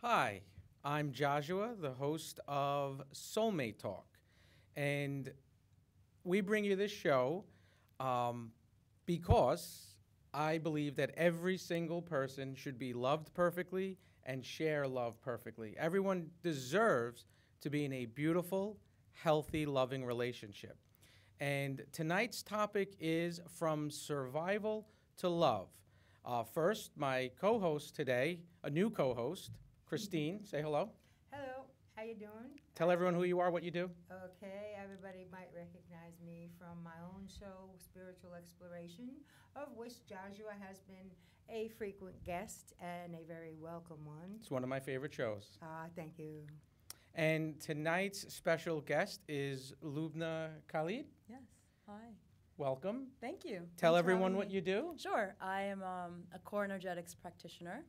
Hi, I'm Geozuwa, the host of Soulmate Talk. And we bring you this show because I believe that every single person should be loved perfectly and share love perfectly. Everyone deserves to be in a beautiful, healthy, loving relationship. And tonight's topic is from survival to love. First, my co-host today, a new co-host, Christine. Say hello. Hello, how you doing? Tell everyone who you are, what you do. Okay, everybody might recognize me from my own show, Spiritual Exploration, of which Geozuwa has been a frequent guest and a very welcome one. It's one of my favorite shows. Thank you. And tonight's special guest is Lubna Khalid. Yes. Hi. Welcome. Thank you. Tell Thanks for everyone having what me. you do. Sure. I am a core energetics practitioner,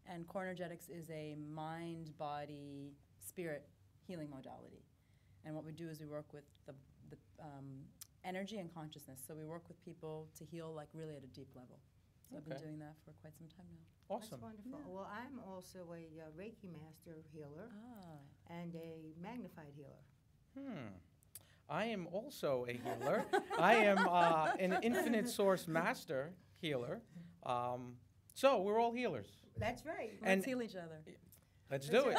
and core energetics is a mind, body, spirit healing modality. And what we do is we work with the energy and consciousness. So we work with people to heal like really at a deep level. So I've been doing that for quite some time now. Awesome. That's wonderful. Yeah. Well, I'm also a Reiki master healer and a magnified healer. I am also a healer. I am an infinite source master healer. So we're all healers. That's right. And- Let's heal each other. Let's do it.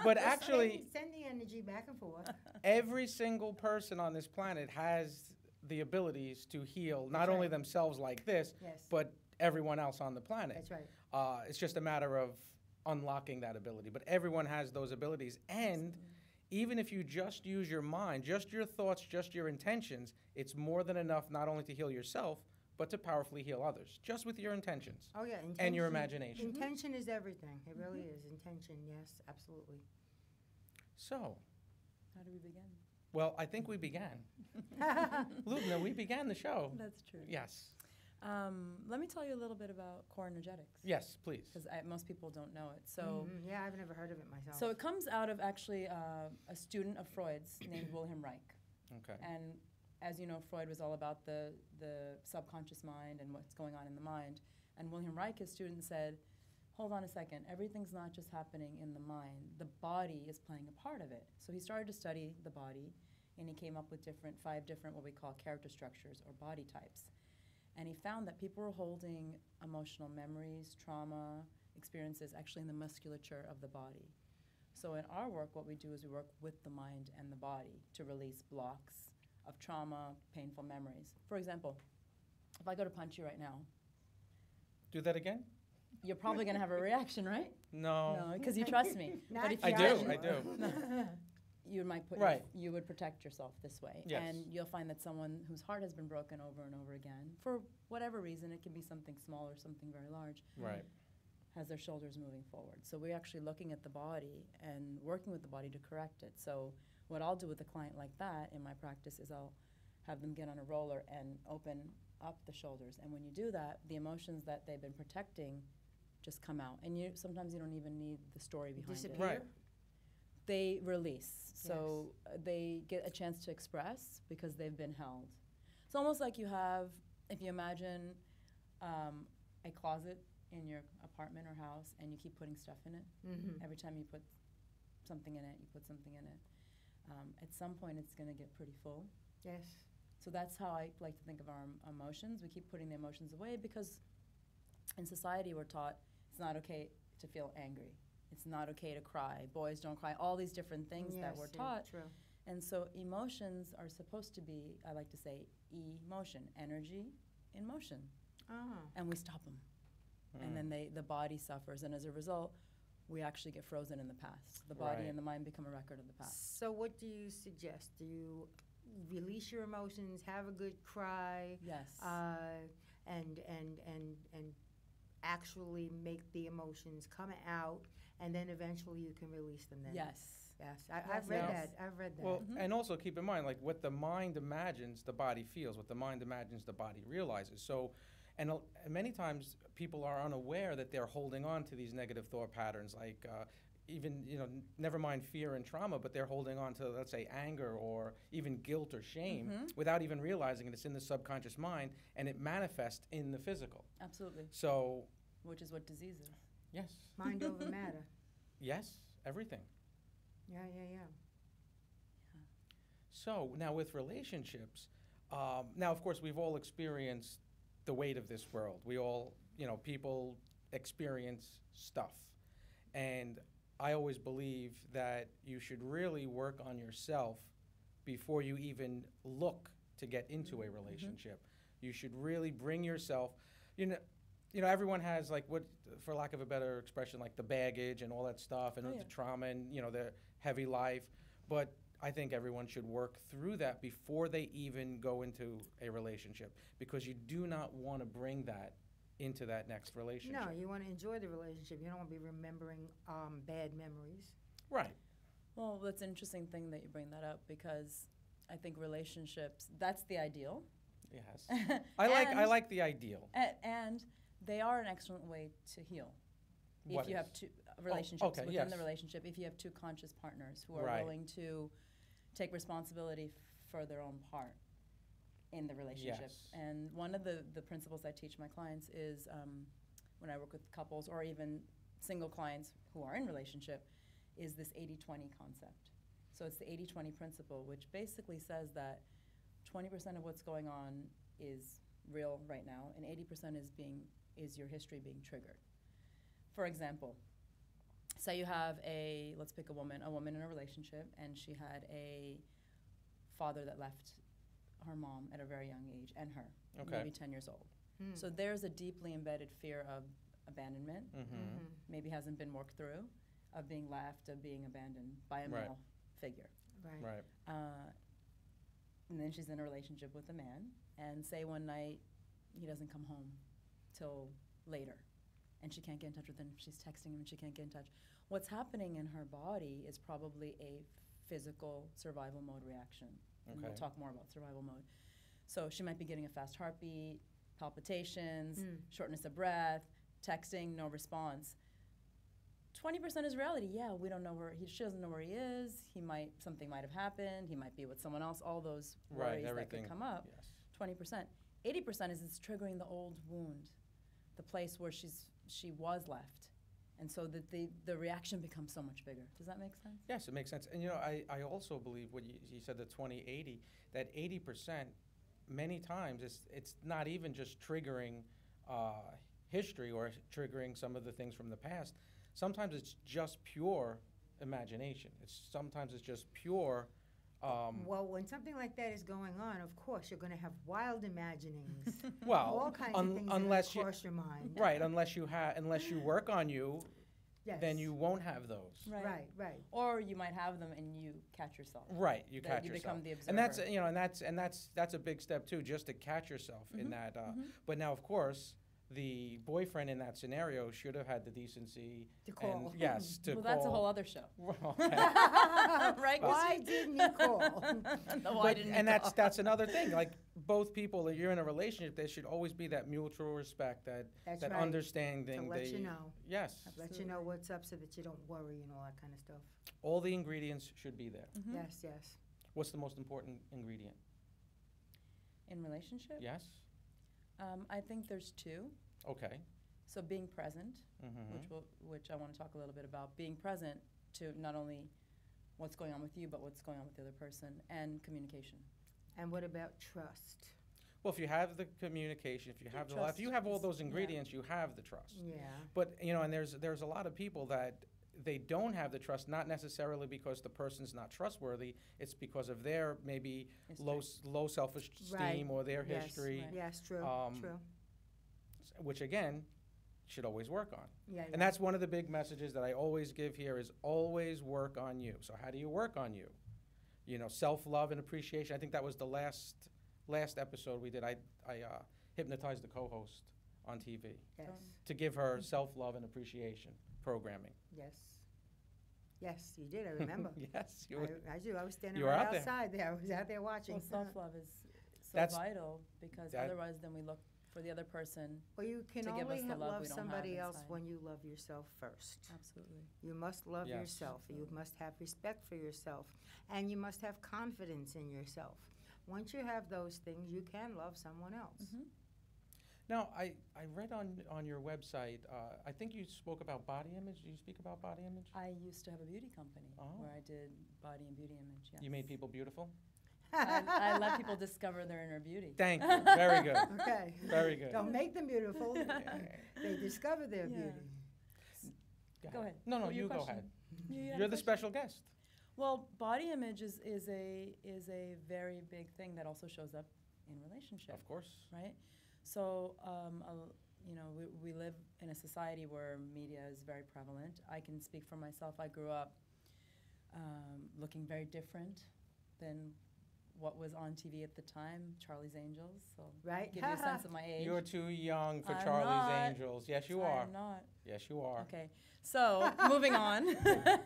But actually, Send the energy back and forth. every single person on this planet has the abilities to heal not That's only right. themselves like this, Yes. but everyone else on the planet. That's right. It's just a matter of unlocking that ability. But everyone has those abilities. And even if you just use your mind, just your thoughts, just your intentions, it's more than enough not only to heal yourself, but to powerfully heal others, just with your intentions. Oh, yeah. Intention, And your imagination. Intention is everything. It really is. Intention, yes, absolutely. So, How do we begin? well, I think we began. Lubna, we began the show. That's true. Yes. Let me tell you a little bit about core energetics. Yes, please. Because most people don't know it. So. Yeah, I've never heard of it myself. So it comes out of actually a student of Freud's named Wilhelm Reich. Okay. And as you know, Freud was all about the subconscious mind and what's going on in the mind. And Wilhelm Reich, his student, said, hold on a second, everything's not just happening in the mind. The body is playing a part of it. So he started to study the body, and he came up with five different what we call character structures or body types. And he found that people were holding emotional memories, trauma, experiences actually in the musculature of the body. So in our work, what we do is we work with the mind and the body to release blocks of trauma, painful memories. For example, if I go to punch you right now, Do that again? you're probably going to have a reaction, right? No. No, because you trust me. Not But if I you do, didn't, I do. you might put Right. you would protect yourself this way. Yes. And you'll find that someone whose heart has been broken over and over again, for whatever reason, it can be something small or something very large, Right. has their shoulders moving forward. So we're actually looking at the body and working with the body to correct it. So what I'll do with a client like that in my practice is I'll have them get on a roller and open up the shoulders. And when you do that, the emotions that they've been protecting just come out. And sometimes you don't even need the story behind it. Disappear? Right. They release. So they get a chance to express because they've been held. It's almost like you have, if you imagine a closet in your apartment or house and you keep putting stuff in it. Mm-hmm. Every time you put something in it, you put something in it. At some point, it's going to get pretty full. Yes. So that's how I like to think of our emotions. We keep putting the emotions away because in society we're taught it's not okay to feel angry. It's not okay to cry. Boys don't cry. All these different things that we're taught. True. And so emotions are supposed to be, I like to say, emotion, energy in motion. And we stop them. And then the body suffers. And as a result, we actually get frozen in the past. The body Right. and the mind become a record of the past. So what do you suggest? Do you release your emotions, have a good cry, Yes. and actually make the emotions come out, and then eventually you can release them then? Yes. Yes, Yes, I've read yes. that. I've read that. Well, and also keep in mind, like what the mind imagines, the body feels. What the mind imagines, the body realizes. So, and many times people are unaware that they're holding on to these negative thought patterns, like even, never mind fear and trauma, but they're holding on to, let's say, anger or even guilt or shame without even realizing it. It's in the subconscious mind, and it manifests in the physical. Absolutely. So, Which is what disease is. yes. Mind over matter. Yes, everything. Yeah, yeah, yeah. So now with relationships, now of course we've all experienced the weight of this world. We all, people experience stuff. And I always believe that you should really work on yourself before you even look to get into a relationship. You should really bring yourself, everyone has like what, for lack of a better expression, like the baggage and all that stuff and the trauma and, their heavy life. But I think everyone should work through that before they even go into a relationship, because you do not want to bring that into that next relationship. No, you want to enjoy the relationship. You don't want to be remembering bad memories. Right. Well, that's an interesting thing that you bring that up, because I think relationships, that's the ideal. Yes. I like the ideal. And they are an excellent way to heal. What If you is? have two relationships okay, within yes. the relationship, if you have two conscious partners who are Right. willing to take responsibility for their own part in the relationship. Yes. And one of the principles I teach my clients is when I work with couples or even single clients who are in relationship is this 80-20 concept. So it's the 80-20 principle, which basically says that 20% of what's going on is real right now, and 80% is your history being triggered. For example, say you have let's pick a woman in a relationship, and she had a father that left her mom at a very young age, and her, maybe 10 years old. So there's a deeply embedded fear of abandonment, maybe hasn't been worked through, of being left, of being abandoned by a Right. male figure. Right. And then she's in a relationship with a man, and say one night he doesn't come home till later, and she can't get in touch with him. She's texting him and she can't get in touch. What's happening in her body is probably a physical survival mode reaction. And we'll Okay. talk more about survival mode. So she might be getting a fast heartbeat, palpitations, shortness of breath, texting, no response. 20% is reality. Yeah, we don't know she doesn't know where he is. Something might have happened. He might be with someone else. All those worries that could come up. Yes. 20%. 80% is it's triggering the old wound, the place where she was left. And so that the reaction becomes so much bigger. Does that make sense? Yes, it makes sense. And I also believe what you said, the 20-80, that 80% many times it's not even just triggering history or triggering some of the things from the past. Sometimes it's just pure imagination. Sometimes it's just pure. Well, when something like that is going on, of course, you're going to have wild imaginings. Well, all kinds of things unless that cross your mind. Right, unless you work on you, Yes. then you won't have those. Right. Or you might have them and you catch yourself. Right, you catch You yourself. become the observer. And that's a big step too, just to catch yourself in that. But now, of course, the boyfriend in that scenario should have had the decency To call. And, yes, to Well, call. that's a whole other show. Well, okay. Right? Why didn't you call? Why didn't And you call? that's another thing. Like both people, if you're in a relationship, there should always be that mutual respect, That's that right. understanding. To let you know. Yes. Let you know what's up so that you don't worry and all that kind of stuff. All the ingredients should be there. Yes. What's the most important ingredient? In relationship? Yes? I think there's two. Okay. So being present, which I want to talk a little bit about, being present to not only what's going on with you, but what's going on with the other person, and communication. And what about trust? Well, if you have the communication, if you have the love, if you have all those ingredients, you have the trust. Yeah. But and there's a lot of people that they don't have the trust, not necessarily because the person's not trustworthy. It's because of their maybe low self-esteem Right. or their Yes. history, Yes, true. True. which again should always work on. Yeah. And that's one of the big messages that I always give here is always work on you. So how do you work on you? Self-love and appreciation. I think that was the last episode we did. I hypnotized the co-host on TV Yes. to give her self-love and appreciation programming. Yes. Yes, you did. I remember. Yes, you were. I do. I was standing You were right out there. outside there. I was out there watching. Well, self-love is so That's- vital, because otherwise then we look for the other person. Well, you can to give only us the love love we don't somebody have else inside. when you love yourself first. Absolutely. You must love Yes. yourself. You must have respect for yourself. And you must have confidence in yourself. Once you have those things, you can love someone else. Now, I read on your website, I think you spoke about body image. Do you speak about body image? I used to have a beauty company Oh. where I did body and beauty image. Yes. You made people beautiful? I let people discover their inner beauty. Thank you. Very good. Okay. Very good. Don't make them beautiful. They discover their Yeah. beauty. Go ahead. No, What you your go question? ahead. You had a You're the question? special guest. Well, body image is a very big thing that also shows up in relationship, Of course. right? So, we live in a society where media is very prevalent. I can speak for myself. I grew up looking very different than what was on TV at the time, Charlie's Angels. So, Right. give you a sense of my age. You're too young for I'm Charlie's not. Angels. Yes, you are. I'm not. Yes, you are. Okay. So, moving on.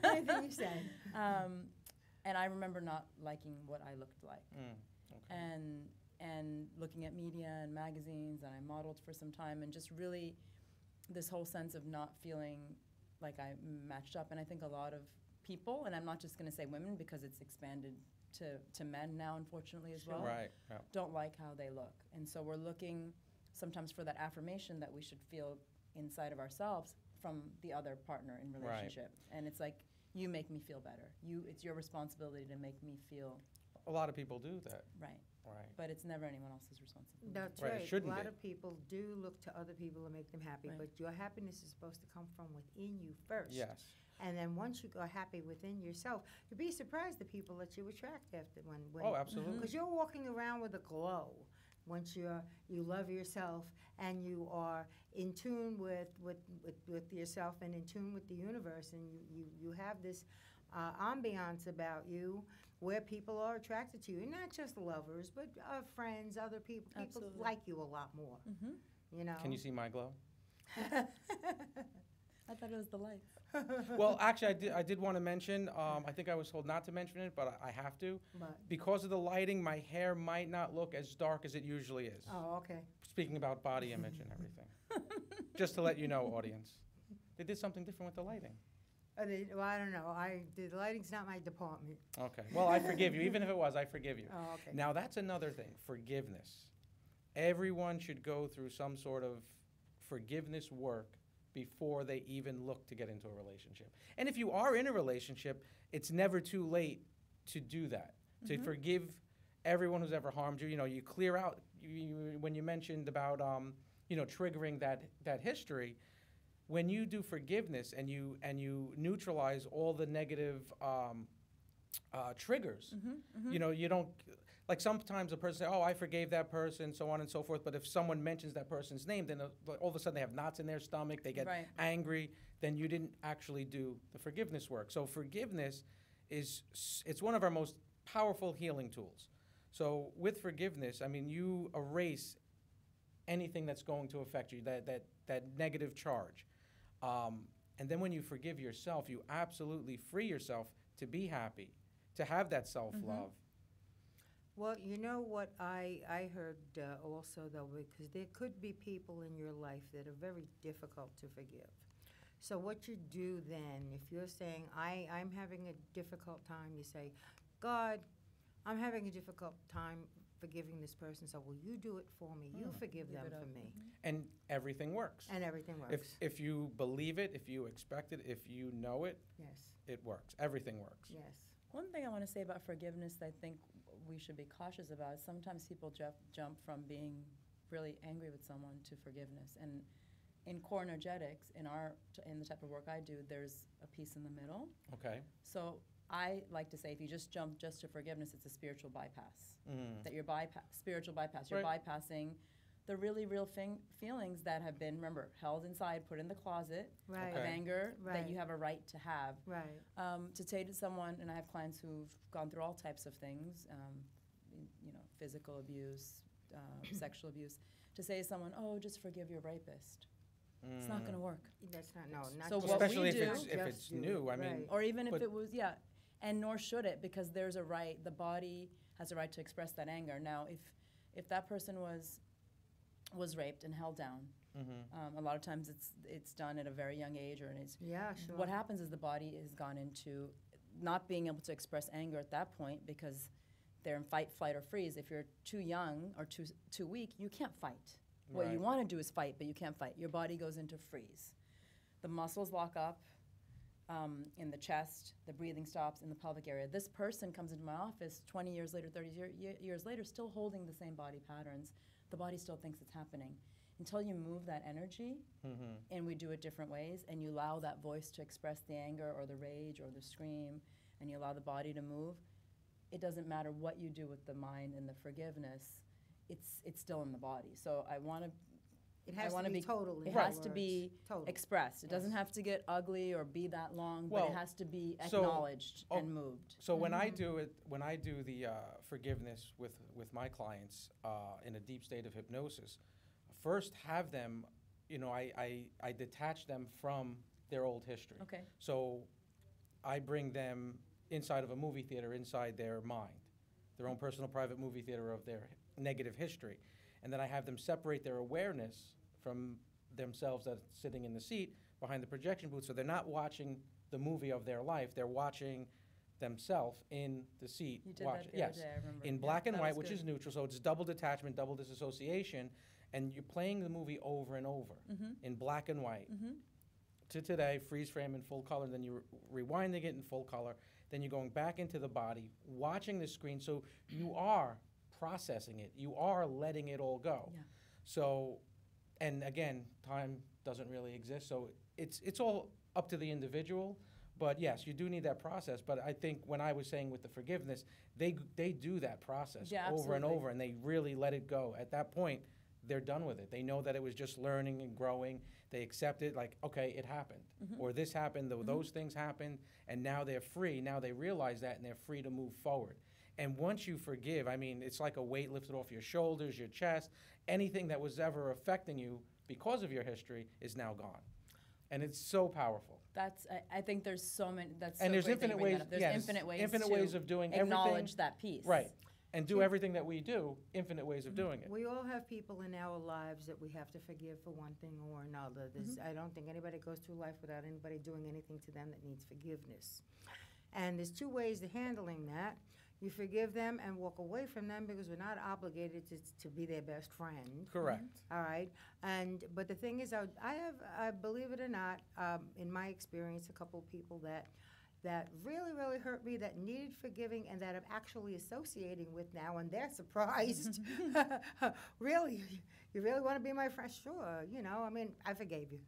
Anything you say. And I remember not liking what I looked like. Okay. And looking at media and magazines, and I modeled for some time, and just really this whole sense of not feeling like I matched up. And I think a lot of people, and I'm not just going to say women because it's expanded to men now, unfortunately, as well, Right. Yeah. don't like how they look. And so we're looking sometimes for that affirmation that we should feel inside of ourselves from the other partner in relationship. And it's like, you make me feel better. It's your responsibility to make me feel A lot of people do that. right. Right. But it's never anyone else's responsibility. That's Right, it right. shouldn't A lot be. of people do look to other people to make them happy, Right. but your happiness is supposed to come from within you first. Yes. And then once you go happy within yourself, you'd be surprised the people that you attract after when Oh, absolutely. because you're walking around with a glow once you love yourself and you are in tune with yourself and in tune with the universe, and you have this ambiance about you where people are attracted to you, and not just lovers, but friends, other people. People Absolutely. like you a lot more. Mm-hmm. You know. Can you see my glow? I thought it was the lights. Well, actually, I did want to mention, I think I was told not to mention it, but I have to. But, Because of the lighting, my hair might not look as dark as it usually is. oh, okay. Speaking about body image and everything. Just to let you know, audience. They did something different with the lighting. Well, I don't know. The lighting's not my department. Okay. Well, I forgive you. Even if it was, I forgive you. Oh, okay. Now, that's another thing, forgiveness. Everyone should go through some sort of forgiveness work before they even look to get into a relationship. And if you are in a relationship, it's never too late to do that, to forgive everyone who's ever harmed you. You know, you clear out, when you mentioned about, triggering that history, when you do forgiveness and you neutralize all the negative triggers, you don't, like sometimes a person say, oh, I forgave that person, so on and so forth, but if someone mentions that person's name, then all of a sudden they have knots in their stomach, they get Right. angry, then you didn't actually do the forgiveness work. So forgiveness it's one of our most powerful healing tools. So with forgiveness, I mean, you erase anything that's going to affect you, that negative charge. And then when you forgive yourself, you absolutely free yourself to be happy, to have that self-love. Well, you know what I heard also, though, because there could be people in your life that are very difficult to forgive. So what you do then, if you're saying, I'm having a difficult time, you say, God, I'm having a difficult time forgiving this person, so will you do it for me? You forgive Give them it up. for me. And everything works. And everything works. If you believe it, if you expect it, if you know it, Yes, it works. Everything works. yes. One thing I want to say about forgiveness that I think we should be cautious about is sometimes people jump from being really angry with someone to forgiveness. And in core energetics, in the type of work I do, there's a piece in the middle. Okay. So I like to say if you just jump just to forgiveness, it's a spiritual bypass. That you're spiritual bypass. You're Right. bypassing the really real feelings that have been, remember, held inside, put in the closet Right. of Okay. anger that Right. you have a right to have. Right. To say to someone, and I have clients who've gone through all types of things, physical abuse, sexual abuse, to say to someone, oh, just forgive your rapist. It's not going to work. That's not, no, not So just- what we Especially if do- it's Just do new. it, I mean, right. Or even if But- it was, and nor should it, because there's a right, the body has a right to express that anger. Now, if that person was raped and held down, a lot of times it's done at a very young age, or it's Yeah, sure. what happens is the body has gone into not being able to express anger at that point because they're in fight, flight, or freeze. If you're too young or too weak, you can't fight. What you Right. want to do is fight, but you can't fight. Your body goes into freeze. The muscles lock up in the chest, the breathing stops in the pelvic area. This person comes into my office 20 years later, 30 years later, still holding the same body patterns. The body still thinks it's happening. Until you move that energy, and we do it different ways, and you allow that voice to express the anger or the rage or the scream, and you allow the body to move, it doesn't matter what you do with the mind and the forgiveness, it's still in the body. So I want to It has to be total. It has to be expressed. It doesn't Yes. have to get ugly or be that long, but Well, it has to be so- acknowledged and moved. So when I do it, when I do the forgiveness with my clients in a deep state of hypnosis, first have them, you know, I detach them from their old history. Okay. So I bring them inside of a movie theater, inside their mind, their own personal private movie theater of their negative history. And then I have them separate their awareness from themselves that's sitting in the seat behind the projection booth. So they're not watching the movie of their life. They're watching themselves in the seat. You did watching. that the other Yes. day, I remember. In Yeah, black and that white, was which good. is neutral. So it's double detachment, double disassociation. And you're playing the movie over and over in black and white. To today, freeze frame in full color, then you're rewinding it in full color, then you're going back into the body, watching the screen, so you are processing it, you are letting it all go. Yeah. So, and again, time doesn't really exist, so it's all up to the individual, but yes, you do need that process, but I think when I was saying with the forgiveness, they do that process Yeah, over and absolutely. over, and they really let it go. At that point, they're done with it. They know that it was just learning and growing. They accept it like, okay, it happened. Or this happened, those things happened, and now they're free. Now they realize that, and they're free to move forward. And once you forgive, I mean, it's like a weight lifted off your shoulders, your chest. Anything that was ever affecting you because of your history is now gone. And it's so powerful. That's. I think there's so many. That's And so there's great that you infinite bring that ways. up. There's yes, infinite ways. infinite to ways of doing acknowledge everything. that piece. Right. And do everything that we do, infinite ways of doing it. We all have people in our lives that we have to forgive for one thing or another. I don't think anybody goes through life without anybody doing anything to them that needs forgiveness. And there's two ways to handling that. You forgive them and walk away from them because we're not obligated to be their best friend. Correct. All right, but the thing is, I believe it or not, in my experience, a couple of people that really hurt me, that needed forgiving, and that I'm actually associating with now, and they're surprised. Really, you really want to be my friend? Sure, you know, I mean, I forgave you.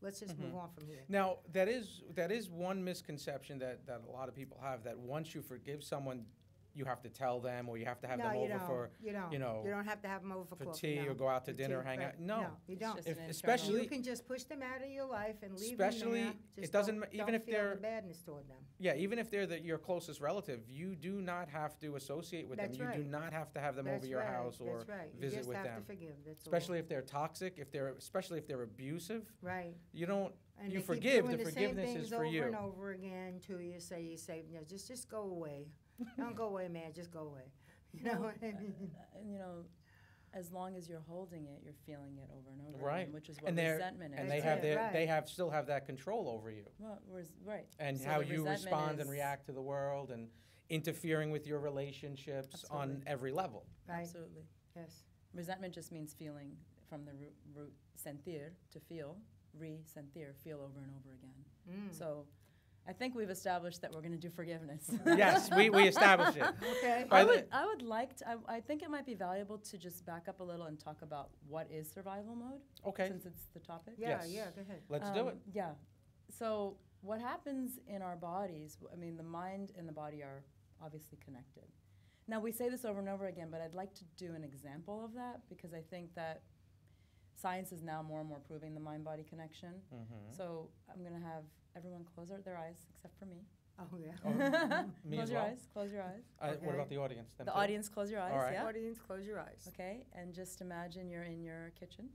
Let's just move on from here. Now, that is one misconception that a lot of people have, that once you forgive someone, you have to tell them, or you have to have them you over don't. for, You don't. you know, You don't have to have them over for for coffee, tea no. or go out to For dinner, tea, hang right. out. No. you It's don't. just If- an internal- especially- You can just push them out of your life and leave Especially, them there. it doesn't Just even don't if feel they're- the badness toward them. Yeah, even if they're your closest relative, you do not have to associate with That's them. You do right. not have to have them That's over your right. house or That's right. visit You just with have them. to forgive. That's Especially all. if they're toxic, especially if they're abusive, Right. you don't. And You they keep forgive. doing The same forgiveness things is for over you. and over again to you. Say, no, just go away. Don't go away, man. Just go away. You know what I mean? And, you know, as long as you're holding it, you're feeling it over and over Right. again, which is what And they're- resentment is. And they That's have it, their, right. they have still have that control over you, Well, right. and So how the you resentment respond and is- react to the world, and interfering with your relationships on Absolutely. every level. Right. Absolutely. Yes. Resentment just means feeling, from the root sentir, to feel, re-sentir, feel over and over again. So I think we've established that we're going to do forgiveness. Yes, we established it. Okay. By I the- would like to, I think it might be valuable to just back up a little and talk about what is survival mode, Okay, since it's the topic. Yeah, Yes. go ahead. let's do it. Yeah. So what happens in our bodies, I mean, the mind and the body are obviously connected. Now, we say this over and over again, but I'd like to do an example of that, because I think that science is now more and more proving the mind-body connection. So I'm going to have everyone close their eyes, except for me. Oh, yeah. Me Close as your well. eyes. Close your eyes. What Okay. about the audience? Them The too? audience, close your eyes. All right. Yeah. Audience, close your eyes. Okay. And just imagine you're in your kitchen,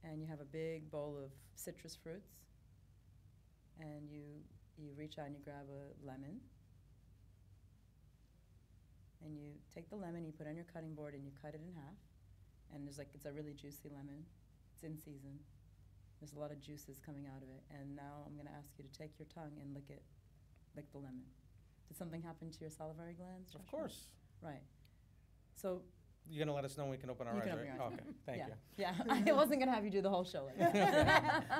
and you have a big bowl of citrus fruits, and you reach out and you grab a lemon, and you take the lemon, you put it on your cutting board, and you cut it in half, and it's a really juicy lemon. It's in season. There's a lot of juices coming out of it. And now I'm going to ask you to take your tongue and lick the lemon. Did something happen to your salivary glands, Of Joshua? course. Right. So You're going to let us know when we can open our You eyes, can right? open your eyes. Okay, thank yeah. you. Yeah, I wasn't gonna have you do the whole show like that.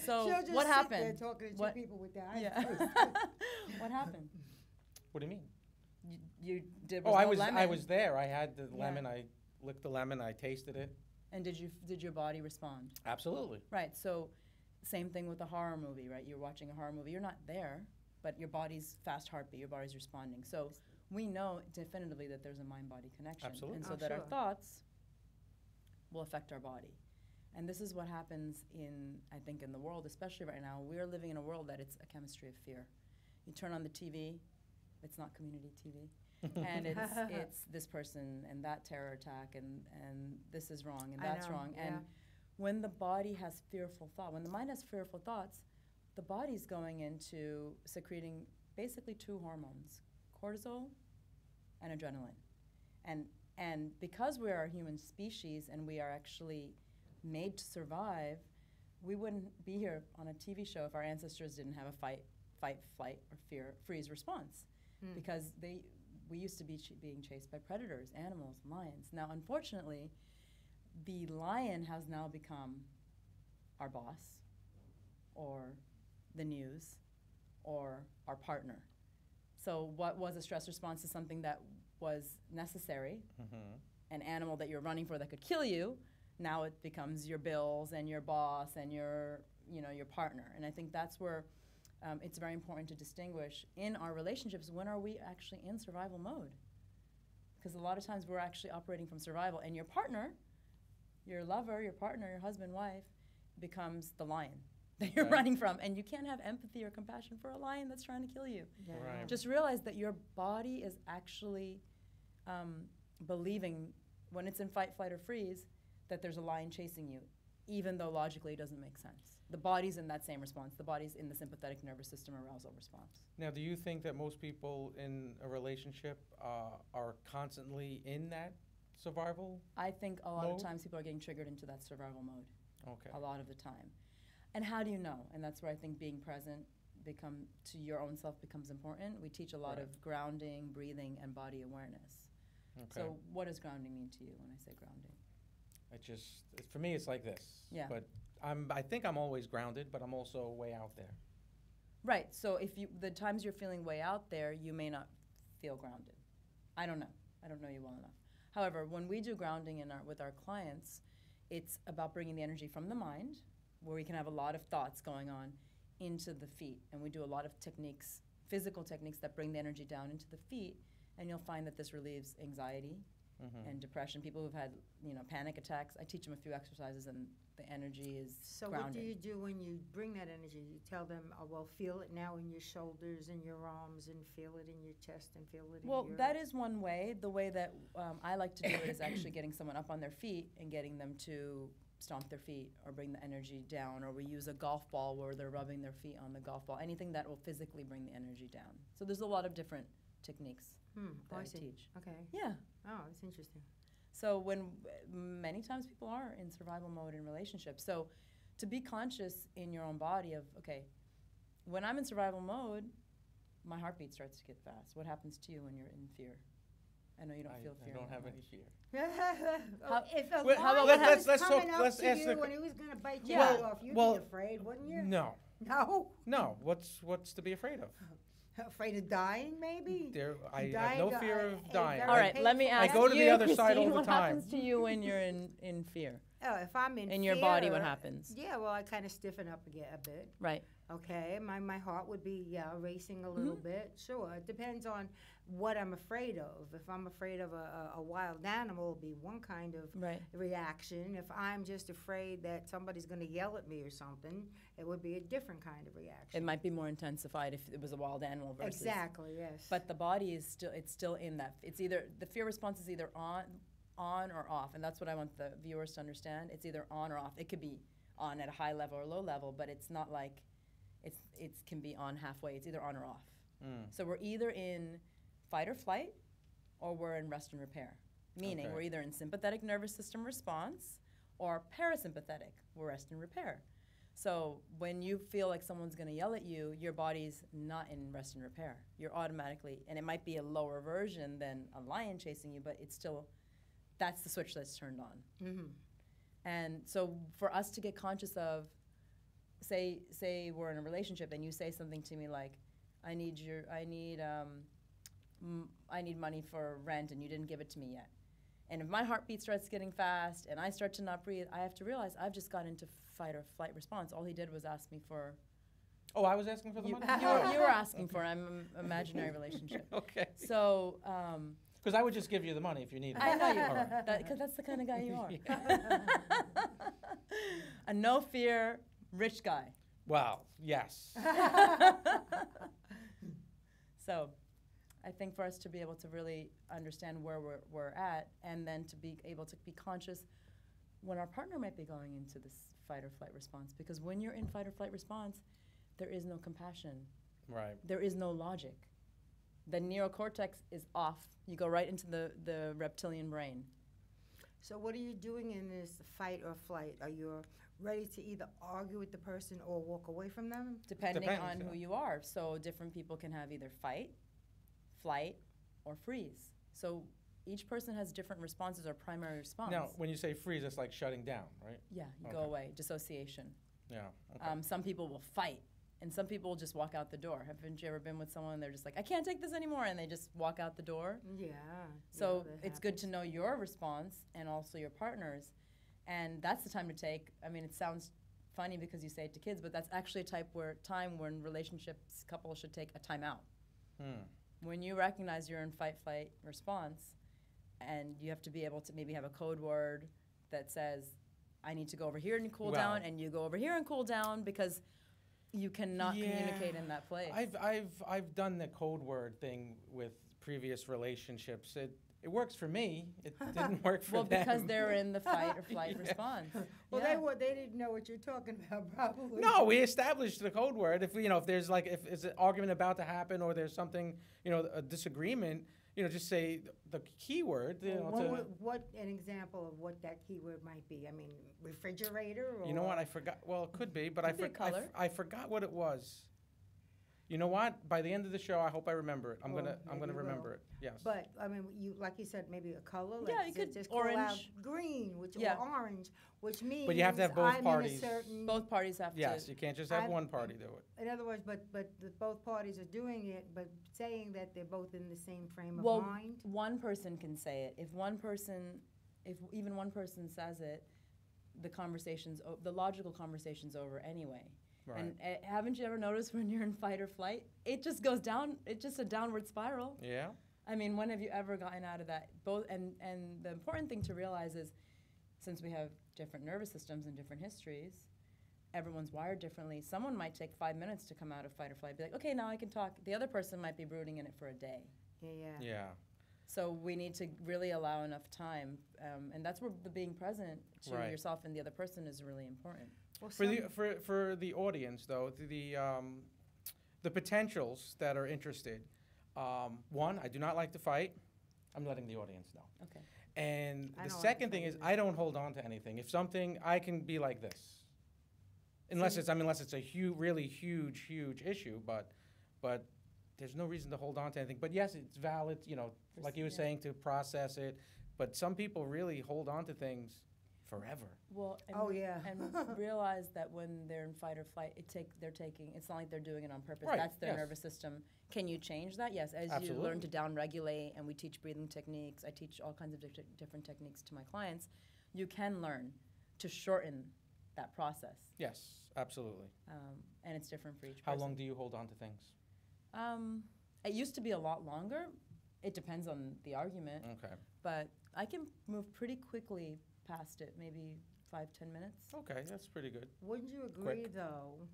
So She'll just what sit happened? there talking to two What- people with their eyes Yeah. closed. What happened? What do you mean? You did. Oh, no I lemon. was there. I had the Yeah. lemon. I licked the lemon. I tasted it. And did your body respond? Absolutely. Right. So, same thing with a horror movie, right? You're watching a horror movie. You're not there, but your body's fast heartbeat. Your body's responding. So we know definitively that there's a mind-body connection, Absolutely. and so Oh, that our sure. thoughts will affect our body. And this is what happens I think, in the world, especially right now. We're living in a world that it's a chemistry of fear. You turn on the TV, it's not community TV. And it's this person and that terror attack and this is wrong and I that's know, wrong. yeah. And when the body has fearful thought, when the mind has fearful thoughts, the body's going into secreting basically two hormones, cortisol and adrenaline. And because we are a human species and we are actually made to survive, we wouldn't be here on a TV show if our ancestors didn't have a fight, flight, or fear, freeze response. Because we used to be being chased by predators, animals, lions. Now, unfortunately, the lion has now become our boss, or the news, or our partner. So what was a stress response to something that was necessary, an animal that you're running for that could kill you, now it becomes your bills and your boss and your partner. And I think that's where it's very important to distinguish in our relationships, when are we actually in survival mode? Because a lot of times we're actually operating from survival, and your partner, your lover, your partner, your husband, wife, becomes the lion that you're Right. running from. And you can't have empathy or compassion for a lion that's trying to kill you. Yeah. Right. Just realize that your body is actually believing, when it's in fight, flight, or freeze, that there's a lion chasing you, even though logically it doesn't make sense. The body's in that same response. The body's in the sympathetic nervous system arousal response. Now, do you think that most people in a relationship are constantly in that survival? I think a lot Mode? of times people are getting triggered into that survival mode. Okay. A lot of the time. And how do you know? And that's where I think being present to your own self becomes important. We teach a lot Right. of grounding, breathing, and body awareness. Okay. So what does grounding mean to you when I say grounding? For me, it's like this. Yeah. But I think I'm always grounded, but I'm also way out there. Right. So if the times you're feeling way out there, you may not feel grounded. I don't know. I don't know you well enough. However, when we do grounding with our clients, it's about bringing the energy from the mind, where we can have a lot of thoughts going on, into the feet. And we do a lot of techniques, physical techniques that bring the energy down into the feet. And you'll find that this relieves anxiety and depression. People who've had, panic attacks, I teach them a few exercises, and the energy is So grounded. what do you do when you bring that energy? You tell them, oh, well, feel it now in your shoulders and your arms, and feel it in your chest, and feel it in Well, your... that is one way. The way that I like to do it is actually getting someone up on their feet and getting them to stomp their feet or bring the energy down, or we use a golf ball where they're rubbing their feet on the golf ball, anything that will physically bring the energy down. So there's a lot of different techniques that I see. teach. Okay. Yeah. Oh, that's interesting. So many times people are in survival mode in relationships. So to be conscious in your own body of, okay, when I'm in survival mode, my heartbeat starts to get fast. What happens to you when you're in fear? I know you don't feel fear. I don't that have much. any fear. If a Well, lion let's was talk- coming up let's to ask you the- and he was going to bite your Yeah. head off, you'd Well, be afraid, wouldn't you? No. No? No. What's to be afraid of? Afraid of dying, maybe? I have Dying, no fear of a dying. very All right, let me painful ask I go to you, the other side all Christine, the what time. happens to you when you're in fear? Oh, if I'm in your fear, body, what happens? Yeah, well, I kind of stiffen up a bit. Right. Okay, my heart would be racing a little bit. Sure, it depends on what I'm afraid of. If I'm afraid of a wild animal, it'll be one kind of Right. reaction. If I'm just afraid that somebody's going to yell at me or something, it would be a different kind of reaction. It might be more intensified if it was a wild animal versus. Exactly, yes. But the body is still in that. It's either, the fear response is either on or off, and that's what I want the viewers to understand. It's either on or off. It could be on at a high level or low level, but it's not like it can be on halfway. It's either on or off. So we're either in fight or flight, or we're in rest and repair. Meaning Okay. we're either in sympathetic nervous system response or parasympathetic, we're rest and repair. So when you feel like someone's going to yell at you, your body's not in rest and repair. You're automatically, and it might be a lower version than a lion chasing you, but it's still that's the switch that's turned on. Mm-hmm. And so for us to get conscious of, say we're in a relationship and you say something to me like, I need money for rent and you didn't give it to me yet. And if my heartbeat starts getting fast and I start to not breathe, I have to realize I've just got into fight or flight response. All he did was ask me for. Oh, I was asking for the money? You were asking for an imaginary relationship. Okay. So. Because I would just give you the money if you needed it. I know you All are, right. because that's the kind of guy you are. A no fear rich guy. Wow, yes. So, I think for us to be able to really understand where we're at, and then to be able to be conscious when our partner might be going into this fight or flight response. Because when you're in fight or flight response, there is no compassion. Right. There is no logic. The neocortex is off. You go right into the reptilian brain. So what are you doing in this fight or flight? Are you ready to either argue with the person or walk away from them? Depending Depends, on yeah. who you are. So different people can have either fight, flight, or freeze. So each person has different responses or primary response. Now, when you say freeze, it's like shutting down, right? Yeah, you go Okay. away, dissociation. Yeah. Okay. Some people will fight, and some people will just walk out the door. Haven't you ever been with someone, they're just like, I can't take this anymore, and they just walk out the door? Yeah. So yeah, that it's good to happens. know your response and also your partner's. And that's the time to take, I mean, it sounds funny because you say it to kids, but that's actually a time when relationships, couples should take a time out. When you recognize you're in fight, flight response, and you have to be able to maybe have a code word that says, I need to go over here and cool down, and you go over here and cool down, because you cannot communicate in that place. I've done the code word thing with previous relationships. It works for me. It didn't work for well, them. because they're in the fight or flight response. Well, Yeah. they didn't know what you're talking about, probably. No, we established the code word. If if there's if it's an argument about to happen or there's something, a disagreement, just say the keyword. What an example of what that keyword might be? I mean, refrigerator, or You know what? I forgot. Well, it could be, but Could be a color. I forgot what it was. You know what? By the end of the show, I hope I remember it. I'm Well, gonna maybe you remember will. it. Yes. But I mean, like you said, maybe a color. Yeah, like you could just call out orange. green, Yeah. or orange, which means. But you have to have both I'm parties. In a certain. Both parties have Yes, to. you can't just have I'm- one party do it. In other words, but both parties are doing it, but saying that they're both in the same frame of Well, mind. one person can say it. If even one person says it, the logical conversation's over anyway. Right. And haven't you ever noticed when you're in fight or flight, it just goes down, it's just a downward spiral. Yeah. I mean, when have you ever gotten out of that? And the important thing to realize is, since we have different nervous systems and different histories, everyone's wired differently. Someone might take 5 minutes to come out of fight or flight, be like, okay, now I can talk. The other person might be brooding in it for a day. Yeah. Yeah. So we need to really allow enough time, and that's where the being present to Right. yourself and the other person is really important. Well, For the audience though, the potentials that are interested. One, I do not like to fight. I'm letting the audience know. Okay. And I the don't like second to thing fight is either. I don't hold on to anything. If something, I can be like this. Unless it's a really huge issue, but there's no reason to hold on to anything. But yes, it's valid, like you were Yeah. saying, to process it. But some people really hold on to things forever. Well, and, Oh, yeah. and realize that when they're in fight or flight, it's not like they're doing it on purpose. Right, That's their yes. nervous system. Can you change that? Yes, as you Absolutely. learn to down-regulate, and we teach breathing techniques, I teach all kinds of different techniques to my clients, you can learn to shorten that process. Yes, absolutely. And it's different for each How person. long do you hold on to things? It used to be a lot longer. It depends on the argument, Okay. but I can move pretty quickly past it, maybe 5-10 minutes. Okay, that's pretty good. Wouldn't you agree, though,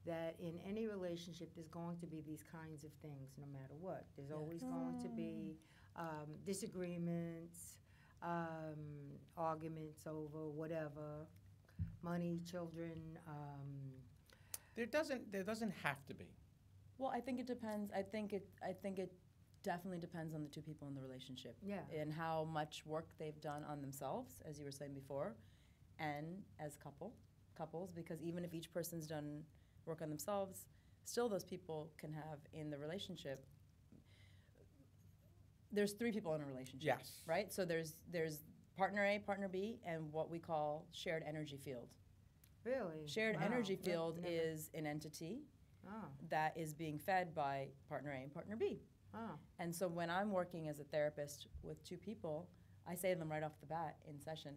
that in any relationship there's going to be these kinds of things no matter what? There's always going to be disagreements, arguments over whatever, money, children. There doesn't have to be. Well, I think it depends. I think it definitely depends on the two people in the relationship. Yeah. And how much work they've done on themselves, as you were saying before, and as couples, because even if each person's done work on themselves, still those people can have in the relationship. There's 3 people in a relationship. Yes. Right? So there's partner A, partner B, and what we call shared energy field. Really? Shared Wow. energy field Never- is an entity Oh, that is being fed by partner A and partner B. oh. And so when I'm working as a therapist with two people, I say to them right off the bat in session,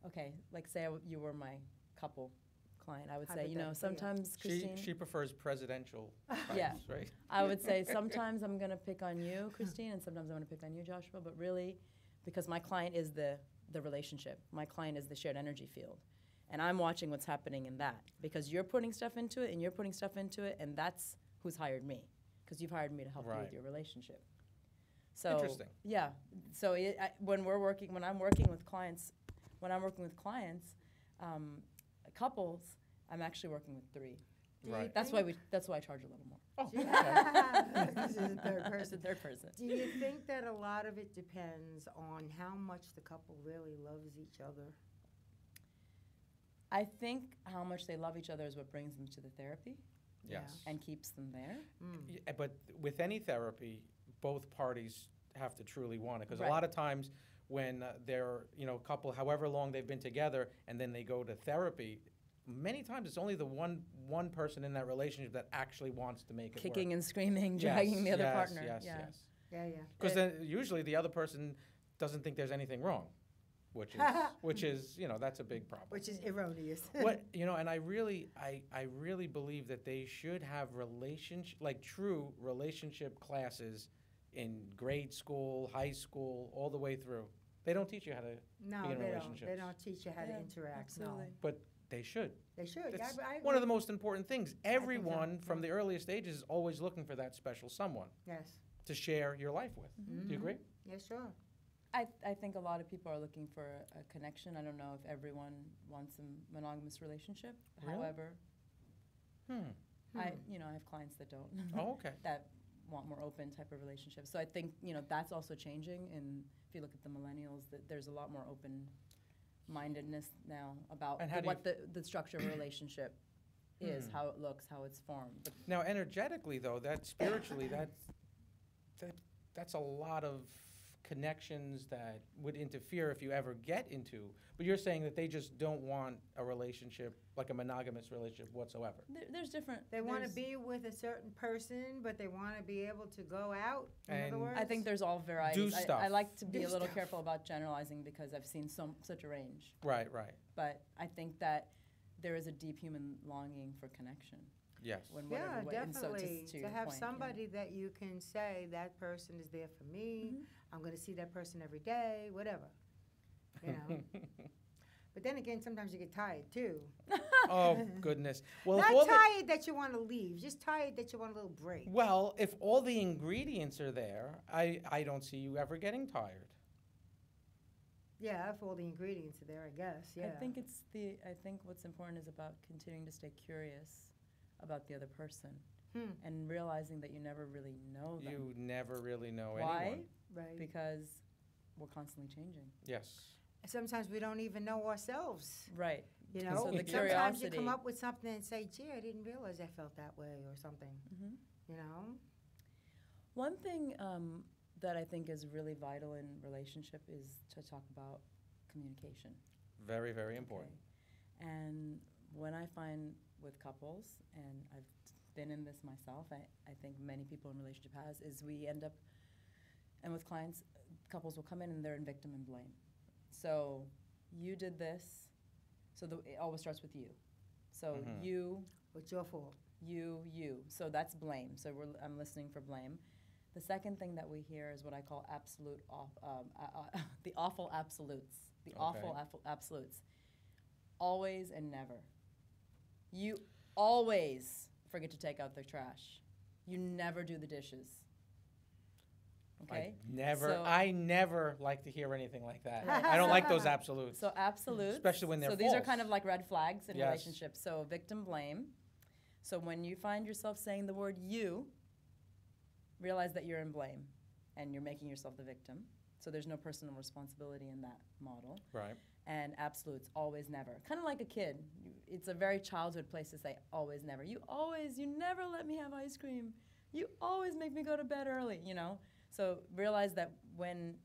okay, like say you were my couple client, I would say, you know, Hypothetically, yeah. sometimes, Christine, She prefers presidential types, Yeah. right? I would say sometimes I'm going to pick on you, Christine, and sometimes I'm going to pick on you, Joshua, but really, because my client is the relationship. My client is the shared energy field. And I'm watching what's happening in that, because you're putting stuff into it, and you're putting stuff into it, and that's who's hired me, because you've hired me to help you Right. with your relationship. So, Interesting. Yeah. So when I'm working with clients, couples, I'm actually working with three. Do you Right. That's think- why I charge a little more. Oh, Do you- okay. This is the third As a person. third person. Do you think that a lot of it depends on how much the couple really loves each other? I think how much they love each other is what brings them to the therapy Yes. and keeps them there. Mm. Yeah, but with any therapy, both parties have to truly want it. Because Right. a lot of times when they're, couple, however long they've been together, and then they go to therapy, many times it's only the one person in that relationship that actually wants to make it Kicking work. and screaming, Yes, dragging the other yes, partner. Yes, yeah. yes. Yeah, yeah. Because then usually the other person doesn't think there's anything wrong, which is that's a big problem. Which is erroneous. And I really believe that they should have true relationship classes in grade school, high school, all the way through. They don't teach you how to, No, Being in they don't. relationships. They don't teach you how to Yeah, interact. absolutely. but they should. No, they should. Yeah, It's I one of the agree. most important things. so, Everyone from yeah. the earliest stages is always looking for that special someone Yes. to share your life with. Do you Mhm. agree? Yeah, sure. I think a lot of people are looking for a connection. I don't know if everyone wants a monogamous relationship. Really? However, Hmm. I have clients that don't. Oh, okay. That want more open type of relationships. So I think, that's also changing. And if you look at the millennials, that there's a lot more open-mindedness now about And how do what the structure of a relationship is, Hmm. how it looks, how it's formed. But Now, energetically, though, that spiritually, that's a lot of connections that would interfere if you ever get into. But you're saying that they just don't want a relationship, like a monogamous relationship whatsoever. there's different. They want to there's- be with a certain person, but they want to be able to go out. In other And words, I think there's all varieties. Do stuff. I like to be Do a little stuff. careful about generalizing because I've seen such a range. Right. But I think that there is a deep human longing for connection. Yes. When yeah, whatever way, and so definitely. to your have point, somebody that you can say that person is there for me. Mhm. I'm going to see that person every day, whatever. You know. But then again, sometimes you get tired too. Oh, goodness. Well, if Not all tired that you want to leave, just tired that you want a little break. if all the ingredients are there, I don't see you ever getting tired. Yeah, if all the ingredients are there, I guess. Yeah. I think what's important is about continuing to stay curious about the other person and realizing that you never really know them. You never really know Why? anyone. Right. Because we're constantly changing. Yes. Sometimes we don't even know ourselves. Right. You So know, the sometimes you curiosity- come up with something and say, "Gee, I didn't realize I felt that way," or something. Mm-hmm. You know. One thing that I think is really vital in relationship is to talk about communication. Very, very important. Okay. And when I find with couples, and I've been in this myself, I think many people in relationship has, is we end up, and with clients, couples will come in and they're in victim and blame. So you did this, so it always starts with you. So Mhm. you, It's your fault. you. So that's blame. So I'm listening for blame. The second thing that we hear is what I call the awful absolutes. The awful absolutes. Always and never. You always forget to take out the trash. You never do the dishes. Okay? I never like to hear anything like that. I don't like those absolutes. So absolutes. Especially when they're So these are false. kind of like red flags in Yes. relationships. So victim blame. So when you find yourself saying the word you, realize that you're in blame and you're making yourself the victim. So there's no personal responsibility in that model. Right. And absolutes, always, never. Kind of like a kid. It's a very childhood place to say always, never. You never let me have ice cream. You always make me go to bed early, So realize that when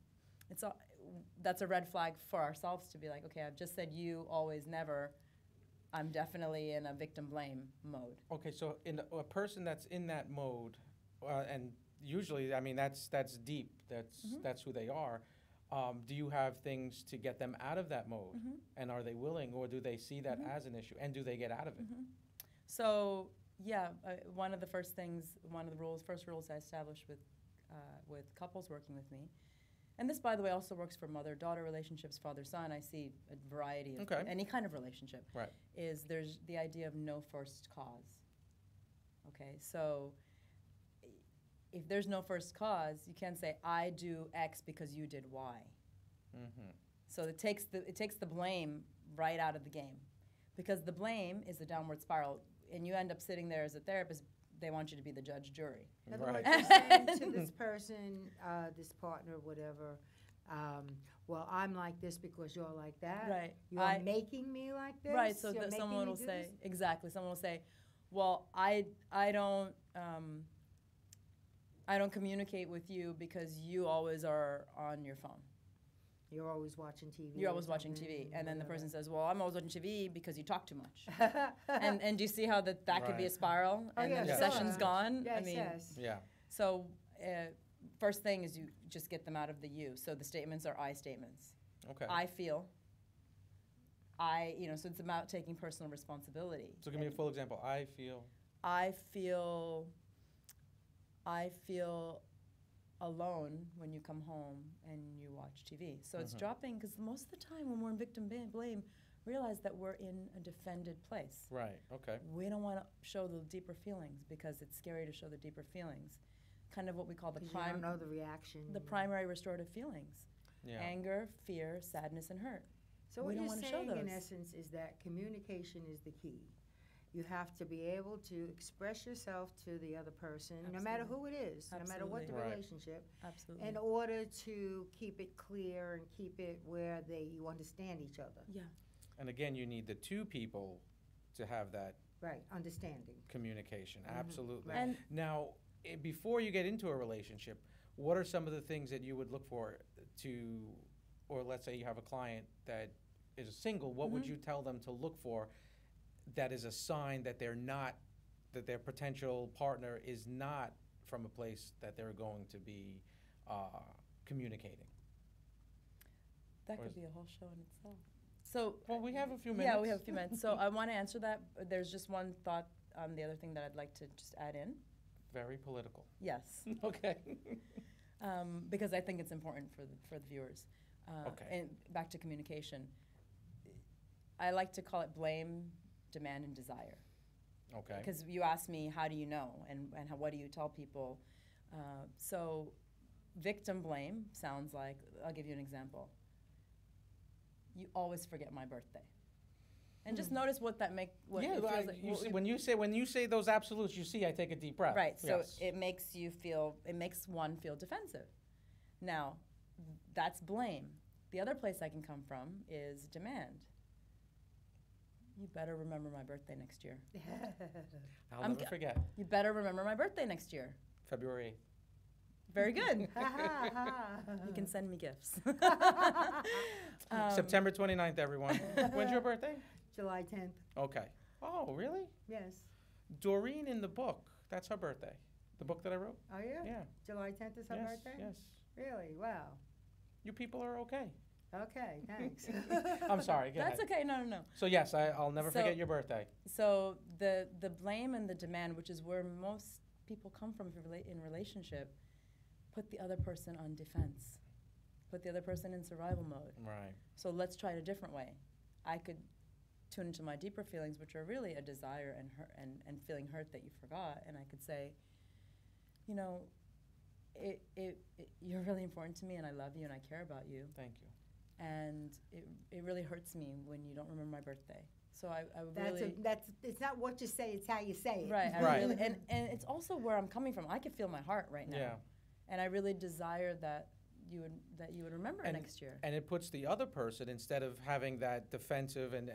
that's a red flag for ourselves to be like, okay, I've just said you, always, never. I'm definitely in a victim blame mode. Okay, so in a person that's in that mode, and usually, I mean, that's deep. That's who they are. Do you have things to get them out of that mode? And are they willing, or do they see that as an issue? And do they get out of it? So yeah, one of the first rules I established with couples working with me, and this, by the way, also works for mother-daughter relationships, father-son. I see a variety of any kind of relationship. Right. Is there's the idea of no first cause. Okay, so if there's no first cause, you can't say I do X because you did Y. So it takes the blame right out of the game, because the blame is a downward spiral, and you end up sitting there as a therapist. They want you to be the judge, jury. In other words, you're saying to this person, this partner, whatever, well, I'm like this because you're like that. Right. You're making me like this. Right. So You're that making someone me will do say this? exactly. Someone will say, "Well, I don't communicate with you because you always are on your phone. You're always watching TV. You're or always watching something, TV." And then the whatever. person says, "Well, I'm always watching TV because you talk too much." and do you see how that could be a Right. spiral? Oh, and yeah, then the sure. session's gone. Yes, I mean, yes. Yeah. so first thing is you just get them out of the you. So the statements are I statements. Okay. I feel. So it's about taking personal responsibility. So give me a full example. I feel alone when you come home and you watch TV. So it's dropping, because most of the time when we're in victim blame, realize that we're in a defended place. Right. Okay. We don't want to show the deeper feelings because it's scary to show the deeper feelings. Kind of what we call the 'Cause you don't know the reaction. the primary restorative feelings. Yeah. Anger, fear, sadness, and hurt. So we what don't you're wanna show saying, in those. essence, is that communication is the key. You have to be able to express yourself to the other person, no matter who it is, no matter what the Absolutely. Right. relationship, Absolutely. in order to keep it clear and keep it where you understand each other. Yeah. And again, you need the two people to have that Right, understanding. communication. Absolutely. Right. And Now, before you get into a relationship, what are some of the things that you would look for to, or let's say you have a client that is single, what would you tell them to look for that is a sign that they're not, that their potential partner is not from a place that they're going to be communicating? that Or could is- be a whole show in itself. So Well, we have a few minutes. yeah, we have a few minutes. So I want to answer that. There's just one thought on the other thing that I'd like to just add in. Very political. Yes, Okay. because I think it's important for the viewers. Okay. And back to communication. I like to call it blame, demand, and desire. Okay. Because you asked me, how do you know, and what do you tell people? So victim blame sounds like, I'll give you an example. You always forget my birthday. And just notice what that it feels like. you see, when you say those absolutes, you see I take a deep breath. Right, so Yes. it makes one feel defensive. Now, that's blame. The other place I can come from is demand. You better remember my birthday next year. I'll I'm never g- forget. You better remember my birthday next year. February Very good. Ha, ha, ha. You can send me gifts. 8th. September 29th, everyone. When's your birthday? July 10th, Okay. Oh, really? yes. Doreen in the book, that's her birthday. The book that I wrote? Oh, yeah? Yeah. July 10th is her Yes, birthday? yes. Really? Wow. You people are okay. Okay, thanks. I'm sorry, go That's ahead. okay. No. So yes, I'll never So- forget your birthday. So the blame and the demand, which is where most people come from in relationship, put the other person on defense, put the other person in survival mode. Right. So let's try it a different way. I could tune into my deeper feelings, which are really a desire and hurt and feeling hurt that you forgot, and I could say, you know, you're really important to me, and I love you, and I care about you. Thank you. And it really hurts me when you don't remember my birthday. So I That's really it's not what you say, it's how you say it. right. I Right. really, and it's also where I'm coming from. I can feel my heart right now. Yeah. And I really desire that you would remember And- next year. And it puts the other person, instead of having that defensive and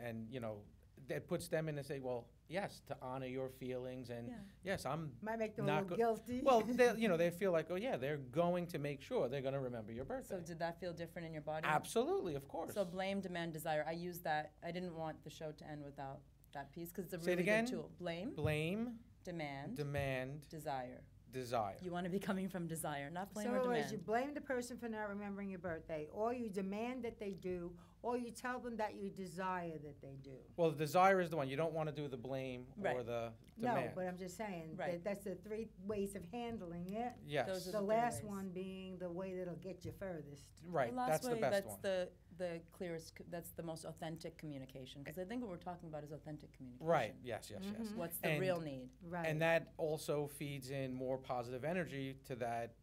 that puts them in and say, well, yes, to honor your feelings, and yes, I'm Might make them not a little guilty. well, they feel like, oh yeah, they're going to make sure they're going to remember your birthday. So did that feel different in your body? Absolutely, of course. So blame, demand, desire. I use that. I didn't want the show to end without that piece because it's a Say it really again? good tool. Blame, demand, desire. Desire. You want to be coming from desire, not blame So or in other demand. words, you blame the person for not remembering your birthday, or you demand that they do, or you tell them that you desire that they do. Well, the desire is the one. You don't want to do the blame Right. or the No, demand. but I'm just saying, Right. that's the three ways of handling it. Yes. Those are The three last ways. one being the way that'll get you furthest. Right. The last That's way, the best that's one. the clearest, that's the most authentic communication. Because I think what we're talking about is authentic communication. Right. Yes. Yes. Yes. Mhm. What's the And- real need? Right. And that also feeds in more positive energy to that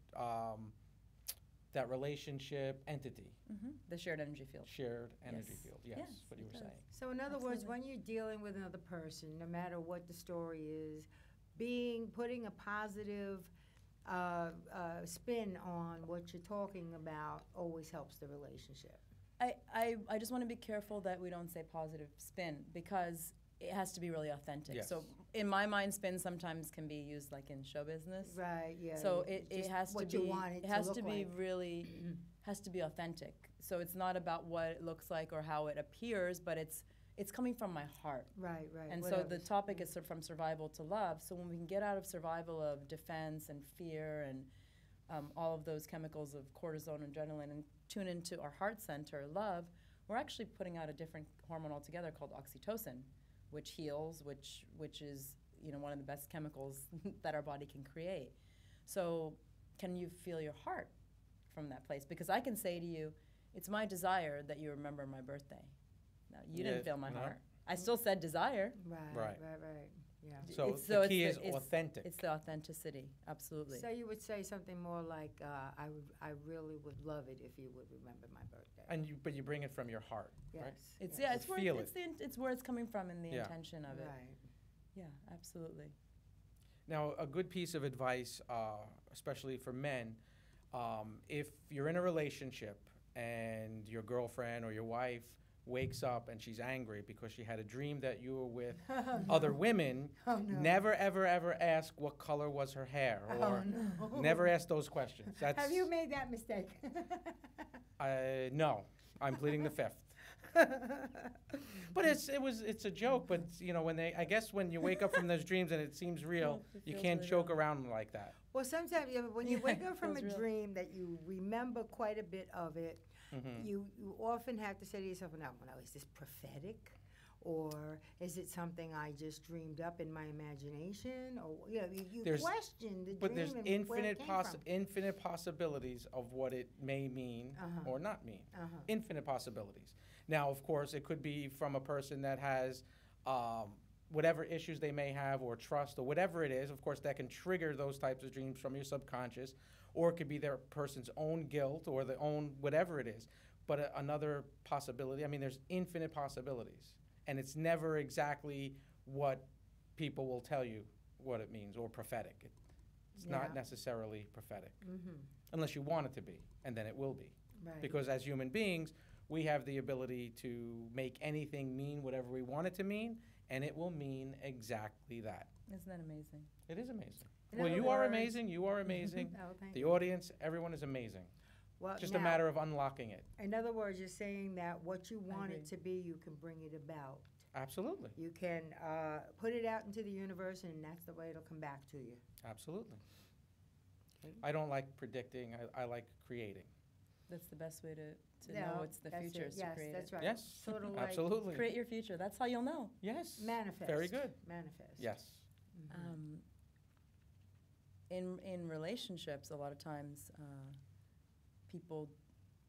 that relationship entity, The shared energy field. shared energy Yes. field. Yes, Yes, what you it were does. saying. So in other words, Absolutely. when you're dealing with another person, no matter what the story is, putting a positive spin on what you're talking about always helps the relationship. I just want to be careful that we don't say positive spin because it has to be really authentic. Yes. So in my mind, spin sometimes can be used like in show business. Right, yeah. So yeah, it just has to what be you want it it has to to look be like. really has to be authentic. So it's not about what it looks like or how it appears, but it's coming from my heart. Right, right. And so whatever. the topic is from survival to love. So when we can get out of survival of defense and fear and all of those chemicals of cortisol and adrenaline and tune into our heart center, love, we're actually putting out a different hormone altogether called oxytocin, which heals, which is one of the best chemicals that our body can create. So can you feel your heart from that place? Because I can say to you, it's my desire that you remember my birthday. No, you didn't Yeah, feel my no. heart. I still said desire. Right, Right. right. Yeah. So It's- the so key it's is the- it's- authentic. It's the authenticity, absolutely. So you would say something more like, I really would love it if you would remember my birthday. But you bring it from your heart, Yes. right? It's yes. it's where Feel it's where it's coming from and the Yeah. intention of it. Right. Yeah, absolutely. Now, a good piece of advice, especially for men, if you're in a relationship and your girlfriend or your wife wakes up and she's angry because she had a dream that you were with other women, Oh, no. never, ever, ever ask what color was her hair, or Oh, no. never ask those questions. That's, Have you made that mistake? no, I'm pleading the fifth. But it's a joke. But I guess when you wake up from those dreams and it seems real, It you feels can't really joke real. around like that. Well, sometimes when you Yeah, wake it up from a feels real. dream that you remember quite a bit of it, Mhm. you often have to say to yourself, no, is this prophetic? Or is it something I just dreamed up in my imagination? Or you There's- question the But dream there's and where it came from. infinite possibilities of what it may mean Uh-huh. or not mean. Uh-huh. Infinite possibilities. Now, of course, it could be from a person that has whatever issues they may have, or trust, or whatever it is. Of course, that can trigger those types of dreams from your subconscious, or it could be their person's own guilt or their own whatever it is. But another possibility, there's infinite possibilities. And it's never exactly what people will tell you what it means, or prophetic. It's Yeah. not necessarily prophetic, Mm-hmm. unless you want it to be, and then it will be. Right. Because as human beings, we have the ability to make anything mean whatever we want it to mean, and it will mean exactly that. Isn't that amazing? It is amazing. In Well, other you are words- amazing, you are amazing. Oh, thank The you. audience, everyone is amazing. Well, Just a now, matter of unlocking it. in other words, you're saying that what you want it agree. to be, you can bring it about. Absolutely, You can put it out into the universe, and that's the way it'll come back to you. absolutely. Okay. I don't like predicting, I like creating. That's the best way to No, know what's the that's future it. is to Yes, create that's it. right. Yes, Sort of like absolutely. Create your future. That's how you'll know. Yes. manifest. Very good. Manifest. Yes. Mhm. In relationships, a lot of times people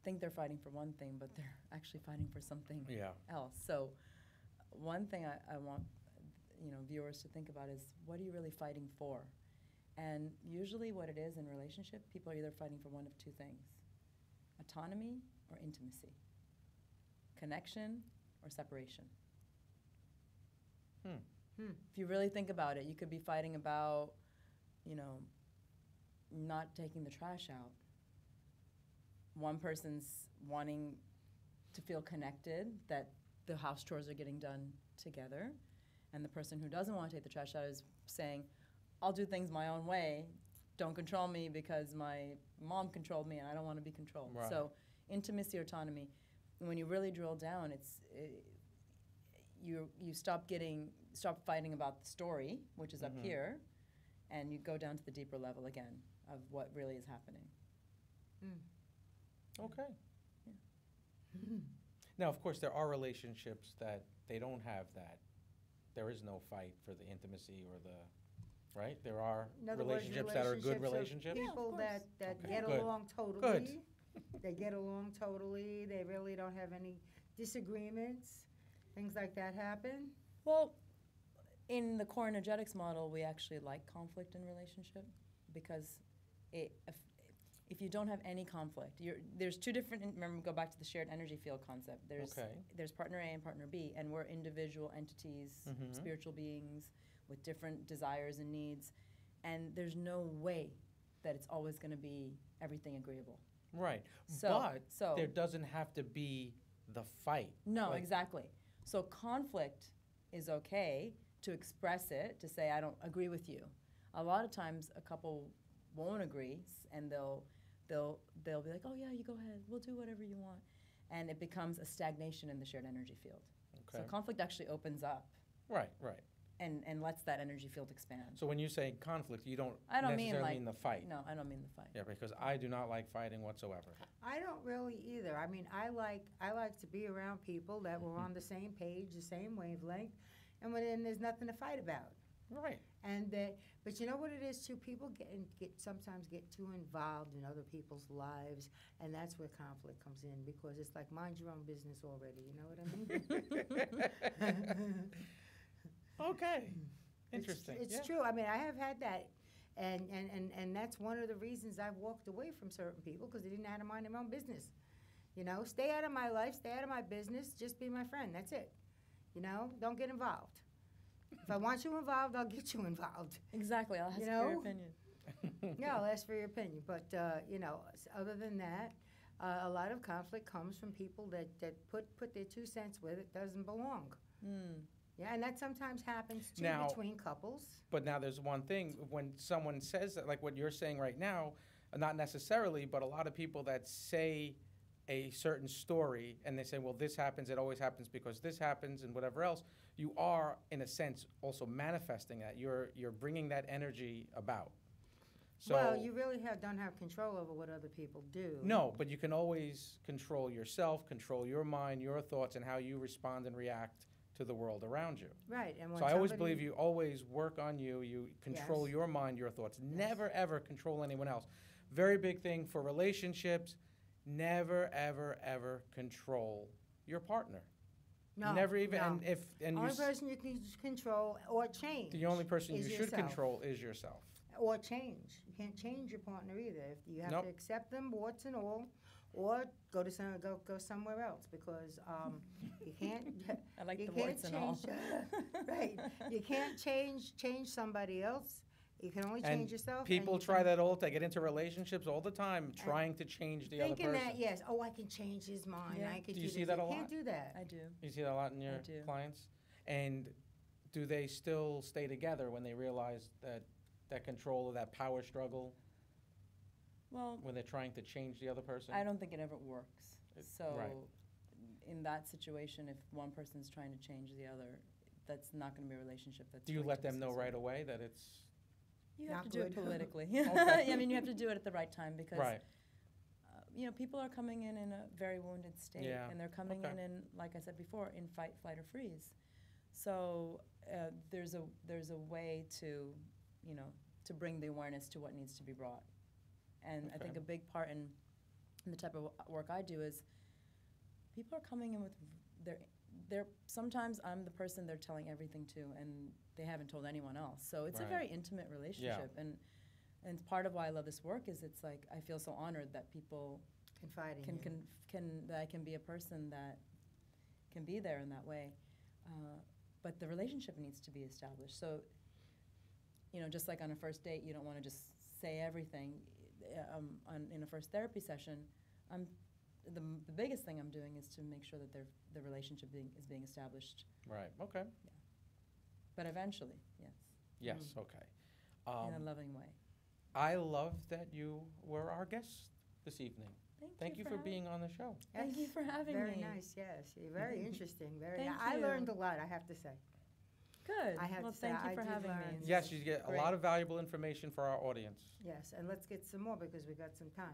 think they're fighting for one thing, but they're actually fighting for something Yeah. else. So one thing I want viewers to think about is, what are you really fighting for? And usually what it is in relationship, people are either fighting for one of two things: autonomy or intimacy, connection or separation. If you really think about it, you could be fighting about, not taking the trash out. One person's wanting to feel connected, that the house chores are getting done together, and the person who doesn't want to take the trash out is saying, I'll do things my own way, don't control me because my mom controlled me and I don't want to be controlled. Right. So intimacy, autonomy, when you really drill down, you stop fighting about the story, which is up here, and you go down to the deeper level again of what really is happening. Okay. Yeah. Now, of course, there are relationships that they don't have that. There is no fight for the intimacy or the, right? There are In other words, relationships that are good relationships. Yeah, of People course. that Okay. get Good. along totally. Good. They get along totally. They really don't have any disagreements. Things like that happen. Well, in the core energetics model, we actually like conflict in relationship because if you don't have any conflict, there's two different, remember, go back to the shared energy field concept. There's partner A and partner B, and we're individual entities, spiritual beings with different desires and needs, and there's no way that it's always going to be everything agreeable. Right. So there doesn't have to be the fight. No, Like- exactly. So conflict is okay to express it, to say, I don't agree with you. A lot of times a couple won't agree, and they'll be like, oh yeah, you go ahead, we'll do whatever you want. And it becomes a stagnation in the shared energy field. Okay. So conflict actually opens up Right. and lets that energy field expand. So when you say conflict, you don't I don't mean necessarily like mean the fight. No, I don't mean the fight. Yeah, because I do not like fighting whatsoever. I don't really either. I mean, I like to be around people that were on the same page, the same wavelength, and then there's nothing to fight about. Right. And but you know what it is too? People sometimes get too involved in other people's lives, and that's where conflict comes in, because it's like, mind your own business already. You know what I mean? Okay. Interesting. It's Yeah. true. I mean, I have had that, and that's one of the reasons I've walked away from certain people, because they didn't know how to mind their own business. You know, stay out of my life, stay out of my business, just be my friend. That's it. You know, don't get involved. If I want you involved, I'll get you involved. Exactly, I'll ask You for your know? opinion. Yeah, I'll ask for your opinion. But, you know, other than that, a lot of conflict comes from people that put their 2 cents where it doesn't belong. Yeah, and that sometimes happens, too, Now- between couples. But now there's one thing, when someone says that, like what you're saying right now, not necessarily, but a lot of people that say a certain story and they say, well, this happens, it always happens because this happens and whatever else, you are, in a sense, also manifesting that. You're bringing that energy about. So, Well, you really don't have control over what other people do. no, but you can always control yourself, control your mind, your thoughts, and how you respond and react to the world around you. Right, and when So I always somebody- believe you always work on you. You control Yes. your mind, your thoughts. Never, ever control anyone else. Very big thing for relationships. Never, ever, ever control your partner. No, Never even. no. And you Only person you can control or change. the only person you is should yourself. control is yourself. Or change. You can't change your partner either. If you have Nope. to accept them, warts and all, or go to go somewhere else, because you can't. I like you the can't warts and all. change. Right. You can't change somebody else. You can only And change yourself. and people you try can- that all. They get into relationships all the time, trying to change the other Thinking person. that, yes. Oh, I can change his mind. Yeah. I could Do you do see this. that a You lot? can't do that. I do. You see that a lot in your do. clients? And do they still stay together when they realize that control or that power struggle Well, when they're trying to change the other person? I don't think it ever works. So right. in that situation, if one person's trying to change the other, that's not going to be a relationship that's Do you going let to them know succeed. right away that it's You have Not to do it good. politically. Okay. I mean, you have to do it at the right time because, right? you know, people are coming in a very wounded state. Yeah. And they're coming Okay. in, like I said before, in fight, flight, or freeze. So there's a way to, you know, to bring the awareness to what needs to be brought. And I think Okay. a big part in the type of work I do is people are coming in with their sometimes I'm the person they're telling everything to, and they haven't told anyone else. So it's a Right. very intimate relationship. And part of why I love this work is it's like I feel so honored that people Confiding in you. that I can be a person that can be there in that way. But the relationship needs to be established. So, you know, just like on a first date, you don't want to just say everything. In a first therapy session, I'm the biggest thing I'm doing is to make sure that the relationship is being established. Right. Okay. But eventually, yes, Yes. Okay. in a loving way. I love that you were our guest this evening. Thank you for having- being on the show. Thank you for having Very me. nice, yes. You're very interesting. Very. Thank I you. learned a lot, I have to say. Good. I have Well, to say, thank you I for did having me. learn. It's Yes, you get a Great. lot of valuable information for our audience. Yes, and let's get some more because we got some time.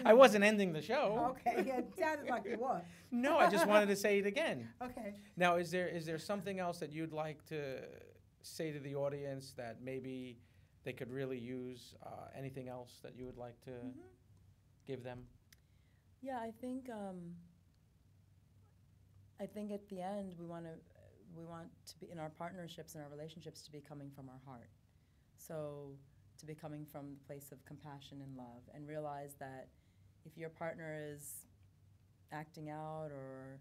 I wasn't ending the show. Okay, yeah, it sounded like you were. No, I just wanted to say it again. Okay. Now, is there something else that you'd like to say to the audience that maybe they could really use? Anything else that you would like to give them? Yeah, I think at the end we want to be in our partnerships and our relationships to be coming from our heart. So to be coming from the place of compassion and love, and realize that if your partner is acting out or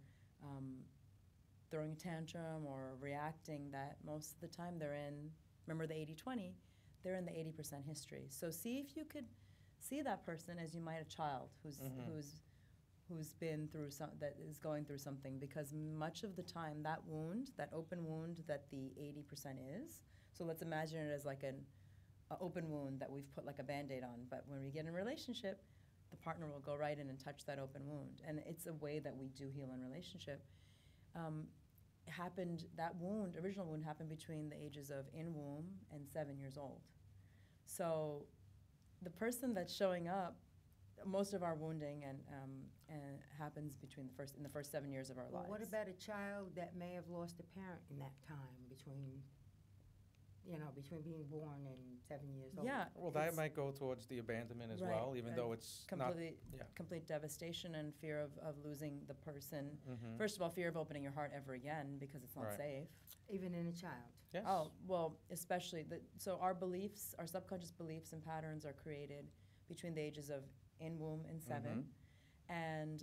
throwing a tantrum or reacting, that most of the time they're in, remember the 80-20, they're in the 80% history. So see if you could see that person as you might a child who's been through that is going through something, because much of the time that wound, that open wound that the 80% is, so let's imagine it as like an open wound that we've put like a Band-Aid on, but when we get in a relationship, the partner will go right in and touch that open wound, and it's a way that we do heal in relationship. That original wound happened between the ages of in womb and 7 years old. So the person that's showing up, most of our wounding and happens in the first 7 years of our lives. What about a child that may have lost a parent in that time between being born and 7 years old? Yeah. Well, that might go towards the abandonment as Right, well, even right. though it's not. Complete devastation and fear of losing the person. Mhm. First of all, fear of opening your heart ever again because it's not Right. safe. Even in a child. Yes. Oh, well, especially, so our beliefs, our subconscious beliefs and patterns are created between the ages of in womb and 7. And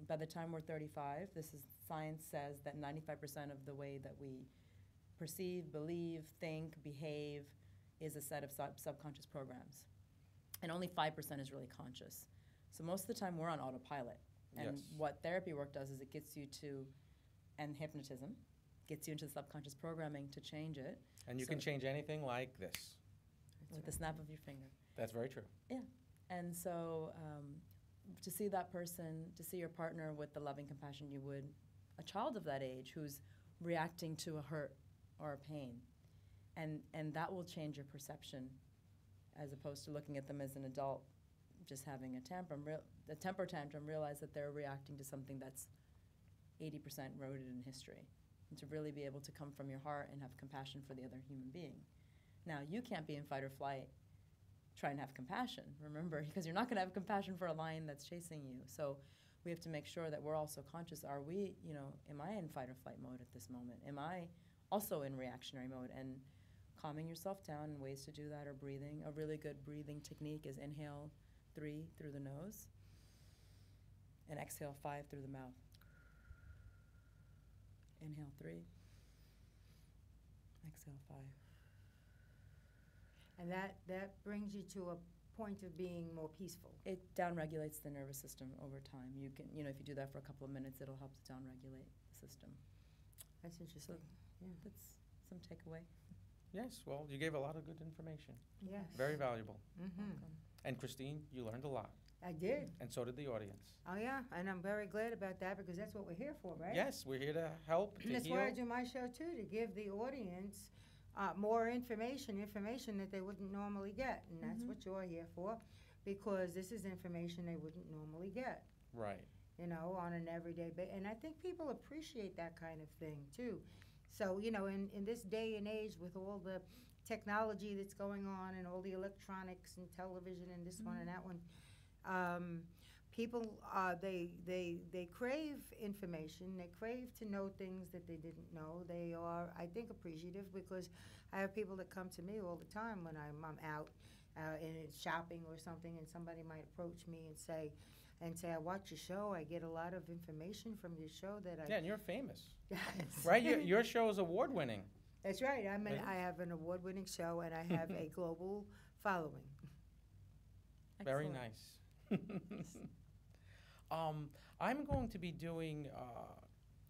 by the time we're 35, science says that 95% of the way that we perceive, believe, think, behave is a set of subconscious programs. And only 5% is really conscious. So most of the time we're on autopilot. And Yes. what therapy work does is it gets you to, and hypnotism, gets you into the subconscious programming to change it. And you can change anything like this. With the snap of your finger. That's very true. Yeah. And so to see that person, to see your partner with the loving compassion you would a child of that age who's reacting to a hurt or a pain. And that will change your perception as opposed to looking at them as an adult just having a temper tantrum, realize that they're reacting to something that's 80% rooted in history. And to really be able to come from your heart and have compassion for the other human being. Now, you can't be in fight or flight try and have compassion, remember, because you're not going to have compassion for a lion that's chasing you. So we have to make sure that we're also conscious. Are we, am I in fight or flight mode at this moment? Am I also in reactionary mode? And calming yourself down, and ways to do that are breathing. A really good breathing technique is inhale 3 through the nose and exhale 5 through the mouth. Inhale 3, exhale 5. And that brings you to a point of being more peaceful. It downregulates the nervous system over time. You can, if you do that for a couple of minutes, it'll help to downregulate the system. That's interesting. Yeah. That's some takeaway. Yes, well, you gave a lot of good information. Yes. Very valuable. Mm-hmm. And Christine, you learned a lot. I did. And so did the audience. Oh, yeah, and I'm very glad about that because that's what we're here for, right? Yes, we're here to help, to And that's heal. why I do my show, too, to give the audience more information that they wouldn't normally get. And that's what you're here for, because this is information they wouldn't normally get. Right. On an everyday basis. And I think people appreciate that kind of thing, too. So, in this day and age with all the technology that's going on and all the electronics and television and this one and that one, people, they crave information. They crave to know things that they didn't know. They are, I think, appreciative because I have people that come to me all the time when I'm out and it's shopping or something, and somebody might approach me and say, I watch your show. I get a lot of information from your show that I... Yeah, and you're famous. Yes. Right? Your show is award-winning. That's right. I have an award-winning show, and I have a global following. Very Excellent. nice. I'm going to be doing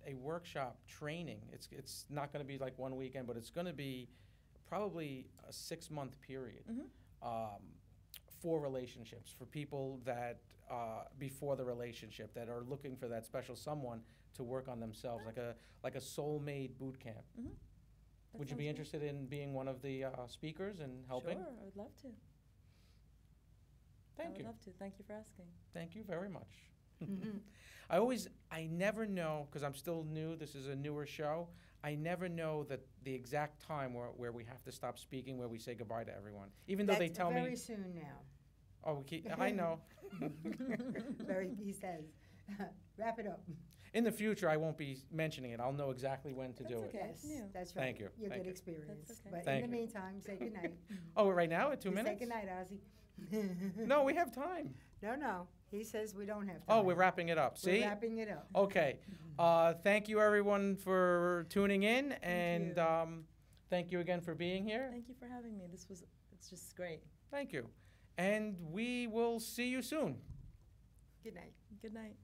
a workshop training. It's not going to be like one weekend, but it's going to be probably a 6-month period for relationships, for people that before the relationship that are looking for that special someone to work on themselves, like a soulmate boot camp. Would you be interested in being one of the speakers and helping? Sure, I would love to. Thank you. I would love to. Thank you for asking. Thank you very much. I never know, because I'm still new, this is a newer show, I never know that the exact time where we have to stop speaking, where we say goodbye to everyone. Even though they tell me. Very soon now. Oh, I know. He says, wrap it up. In the future, I won't be mentioning it. I'll know exactly when to do it. Yes, that's right. Thank you. You'll Thank get you. experience. That's okay. But Thank in the you. meantime, say goodnight. Oh, right now at 2 minutes? Say goodnight, Ozzy. No, we have time. No. He says we don't have time. Oh, we're wrapping it up. See? We're wrapping it up. Okay. Thank you, everyone, for tuning in. And thank you again for being here. Thank you for having me. It's just great. Thank you. And we will see you soon. Good night. Good night.